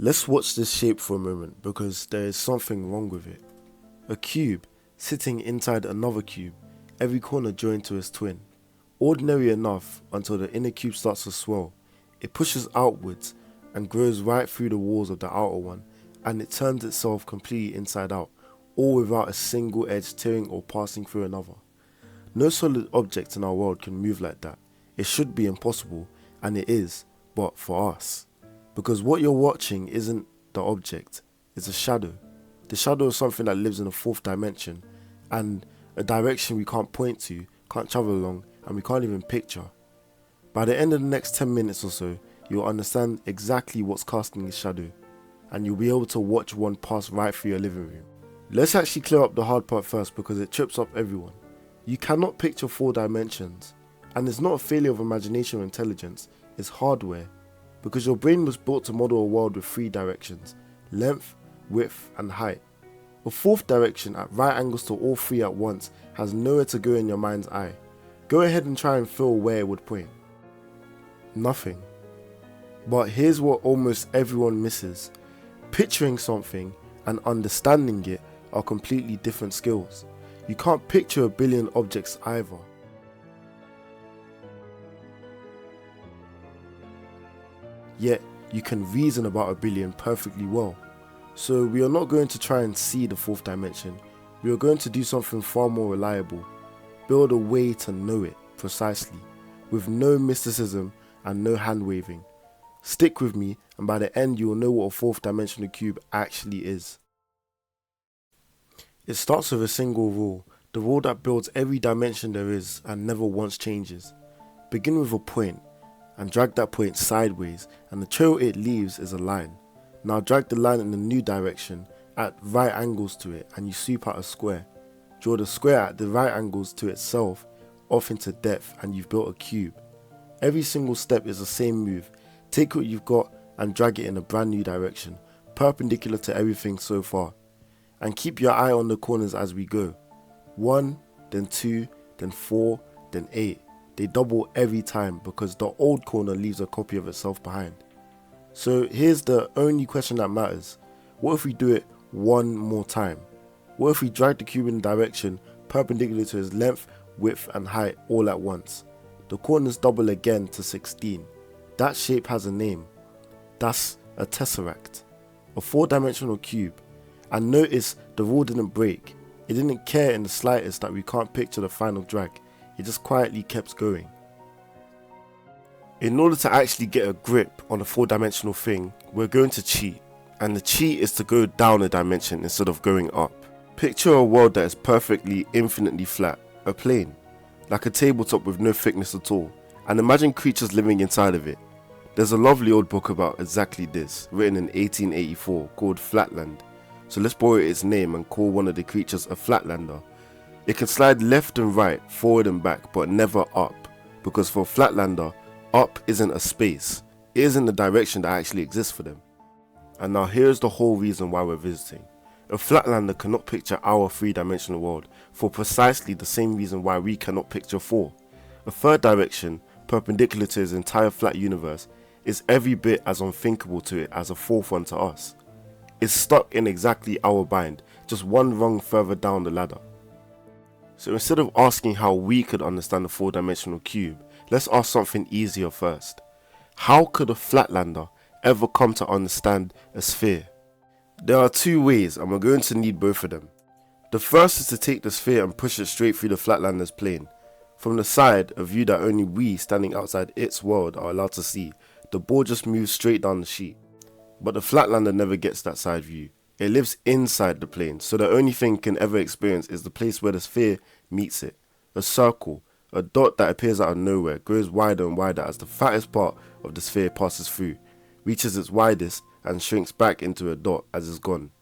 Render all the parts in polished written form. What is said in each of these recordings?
Let's watch this shape for a moment because there is something wrong with it. A cube sitting inside another cube, every corner joined to its twin. Ordinary enough until the inner cube starts to swell. It pushes outwards and grows right through the walls of the outer one, and it turns itself completely inside out, all without a single edge tearing or passing through another. No solid object in our world can move like that. It should be impossible, and it is, but for us. Because what you're watching isn't the object, it's a shadow. The shadow of something that lives in a fourth dimension, and a direction we can't point to, can't travel along, and we can't even picture. By the end of the next 10 minutes or so, you'll understand exactly what's casting the shadow, and you'll be able to watch one pass right through your living room. Let's actually clear up the hard part first because it trips up everyone. You cannot picture 4 dimensions, and it's not a failure of imagination or intelligence, it's hardware. Because your brain was built to model a world with 3 directions: length, width and height. A 4th direction at right angles to all 3 at once has nowhere to go in your mind's eye. Go ahead and try and feel where it would point. Nothing. But here's what almost everyone misses. Picturing something and understanding it are completely different skills. You can't picture a billion objects either. Yet, you can reason about a billion perfectly well. So we are not going to try and see the 4th dimension, we are going to do something far more reliable. Build a way to know it precisely, with no mysticism and no hand waving. Stick with me, and by the end you will know what a 4th dimensional cube actually is. It starts with a single rule, the rule that builds every dimension there is and never once changes. Begin with a point, and drag that point sideways, and the trail it leaves is a line. Now drag the line in a new direction at right angles to it, and you sweep out a square. Draw the square at the right angles to itself off into depth, and you've built a cube. Every single step is the same move. Take what you've got and drag it in a brand new direction, perpendicular to everything so far. And keep your eye on the corners as we go. 1, then 2, then 4, then 8. They double every time because the old corner leaves a copy of itself behind. So here's the only question that matters. What if we do it one more time? What if we drag the cube in a direction perpendicular to its length, width and height all at once? The corners double again to 16. That shape has a name. That's a tesseract, a 4-dimensional cube. And notice the rule didn't break. It didn't care in the slightest that we can't picture the final drag. It just quietly kept going. In order to actually get a grip on a 4-dimensional thing, we're going to cheat. And the cheat is to go down a dimension instead of going up. Picture a world that is perfectly, infinitely flat, a plane, like a tabletop with no thickness at all, and imagine creatures living inside of it. There's a lovely old book about exactly this, written in 1884, called Flatlander. So let's borrow its name and call one of the creatures a Flatlander. It can slide left and right, forward and back, but never up, because for a Flatlander, up isn't a space, it isn't the direction that actually exists for them. And now here's the whole reason why we're visiting. A Flatlander cannot picture our 3-dimensional world, for precisely the same reason why we cannot picture 4. A 3rd direction, perpendicular to his entire flat universe, is every bit as unthinkable to it as a 4th one to us. It's stuck in exactly our bind, just one rung further down the ladder. So instead of asking how we could understand a 4-dimensional cube, let's ask something easier first. How could a Flatlander ever come to understand a sphere? There are 2 ways, and we're going to need both of them. The first is to take the sphere and push it straight through the Flatlander's plane. From the side, a view that only we standing outside its world are allowed to see, the ball just moves straight down the sheet. But the Flatlander never gets that side view. It lives inside the plane, so the only thing it can ever experience is the place where the sphere meets it. A circle, a dot that appears out of nowhere, grows wider and wider as the fattest part of the sphere passes through, reaches its widest and shrinks back into a dot as it's gone.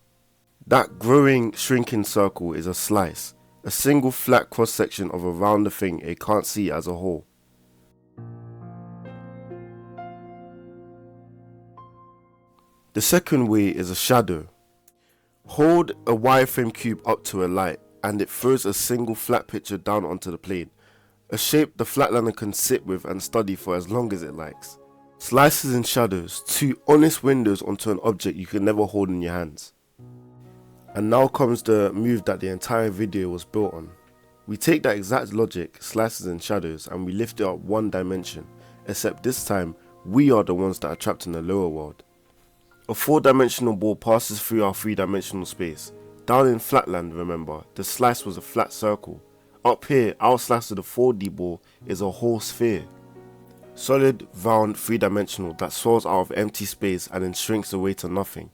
That growing, shrinking circle is a slice, a single flat cross-section of a rounder thing it can't see as a whole. The second way is a shadow. Hold a wireframe cube up to a light and it throws a single flat picture down onto the plane, a shape the Flatlander can sit with and study for as long as it likes. Slices and shadows, two honest windows onto an object you can never hold in your hands. And now comes the move that the entire video was built on. We take that exact logic, slices and shadows, and we lift it up one dimension, except this time we are the ones that are trapped in the lower world. A 4-dimensional ball passes through our 3-dimensional space. Down in Flatlander, remember, the slice was a flat circle. Up here, our slice of the 4D ball is a whole sphere. Solid, round, 3-dimensional that swirls out of empty space and then shrinks away to nothing.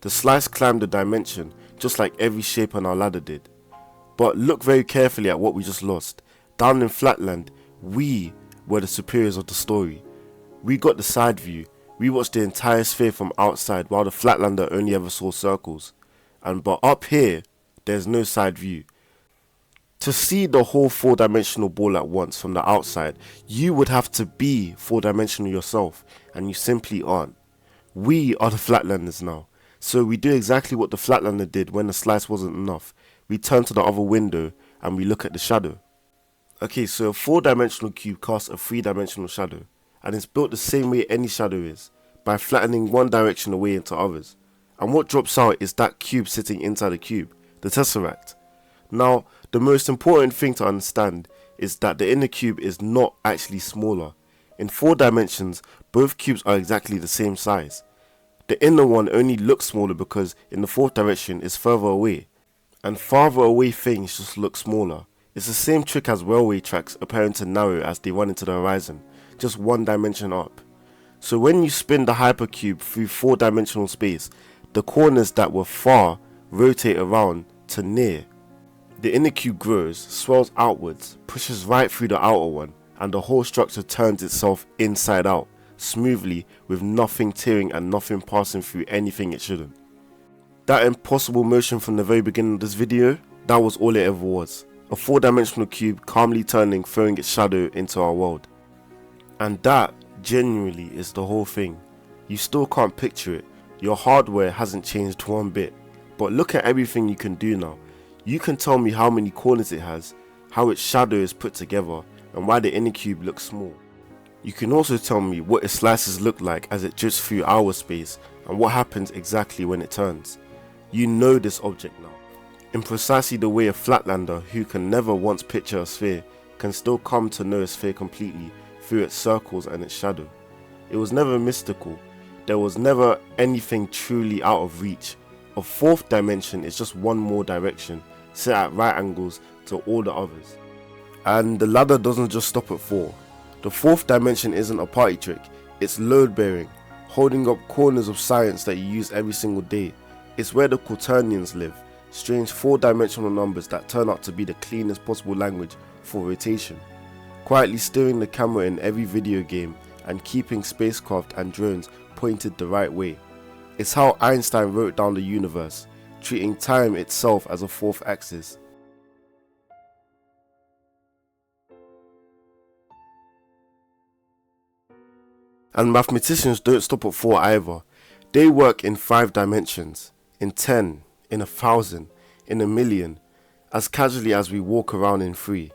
The slice climbed the dimension, just like every shape on our ladder did. But look very carefully at what we just lost. Down in Flatland, we were the superiors of the story. We got the side view. We watched the entire sphere from outside while the Flatlander only ever saw circles. But up here, there's no side view. To see the whole 4-dimensional ball at once from the outside, you would have to be 4-dimensional yourself, and you simply aren't. We are the Flatlanders now. So we do exactly what the Flatlander did when the slice wasn't enough. We turn to the other window and we look at the shadow. Okay, so a 4-dimensional cube casts a 3-dimensional shadow, and it's built the same way any shadow is, by flattening one direction away into others. And what drops out is that cube sitting inside the cube, the tesseract. Now, the most important thing to understand is that the inner cube is not actually smaller. In 4 dimensions, both cubes are exactly the same size. The inner one only looks smaller because in the 4th direction it's further away, and farther away things just look smaller. It's the same trick as railway tracks appearing to narrow as they run into the horizon, just 1 dimension up. So when you spin the hypercube through 4-dimensional space, the corners that were far rotate around to near. The inner cube grows, swells outwards, pushes right through the outer one, and the whole structure turns itself inside out, smoothly, with nothing tearing and nothing passing through anything it shouldn't. That impossible motion from the very beginning of this video, that was all it ever was. A 4-dimensional cube calmly turning, throwing its shadow into our world. And that, genuinely, is the whole thing. You still can't picture it. Your hardware hasn't changed one bit. But look at everything you can do now. You can tell me how many corners it has, how its shadow is put together, and why the inner cube looks small. You can also tell me what its slices look like as it drifts through our space, and what happens exactly when it turns. You know this object now. In precisely the way a Flatlander who can never once picture a sphere can still come to know a sphere completely through its circles and its shadow. It was never mystical. There was never anything truly out of reach. A 4th dimension is just one more direction, set at right angles to all the others. And the ladder doesn't just stop at 4. The 4th dimension isn't a party trick, it's load bearing, holding up corners of science that you use every single day. It's where the quaternions live, strange 4-dimensional numbers that turn out to be the cleanest possible language for rotation, quietly steering the camera in every video game and keeping spacecraft and drones pointed the right way. It's how Einstein wrote down the universe, treating time itself as a 4th axis. And mathematicians don't stop at 4 either. They work in 5 dimensions, in 10, in 1,000, in 1,000,000, as casually as we walk around in 3.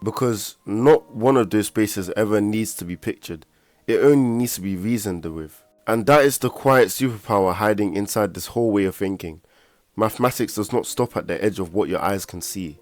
Because not one of those spaces ever needs to be pictured, it only needs to be reasoned with. And that is the quiet superpower hiding inside this whole way of thinking. Mathematics does not stop at the edge of what your eyes can see.